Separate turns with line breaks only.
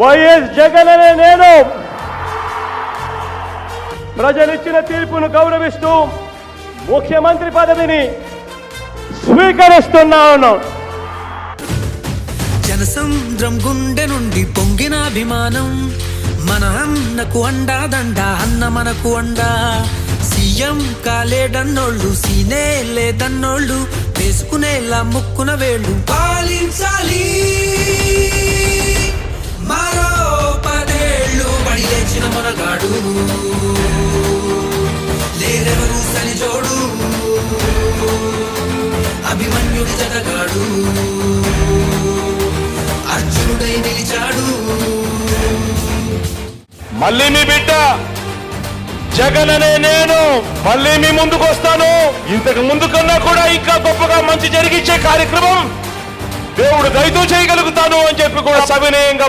YS Jagan అనే నేను ప్రజలిచ్చిన తీర్పును గౌరవిస్తూ ముఖ్యమంత్రి పదవిని స్వీకరిస్తున్నాను.
జనసముద్రం గుండె నుండి పొంగిన అభిమానం, మన అన్నకు అండాదండ, అన్న మనకు అండా. సీఎం కాలేడన్నోళ్ళు, సీనే లేదన్నోళ్ళు, వేసుకునేలా ముక్కున వేళ్ళు. పాలించాలి మరో 10 ఏళ్ళు, బడి లేచిన మనగాడు, లేరెవరు సరి జోడు, అభిమన్యుడి జతగాడు, అర్జునుడై నిలిచాడు.
మళ్ళీ మీ బిడ్డ జగన్ అనే నేను మళ్ళీ మీ ముందుకు వస్తాను. ఇంతకు ముందు కన్నా కూడా ఇంకా గొప్పగా మంచి జరిగించే కార్యక్రమం దేవుడు దయతో చేయగలుగుతాను అని చెప్పి కూడా సవినయంగా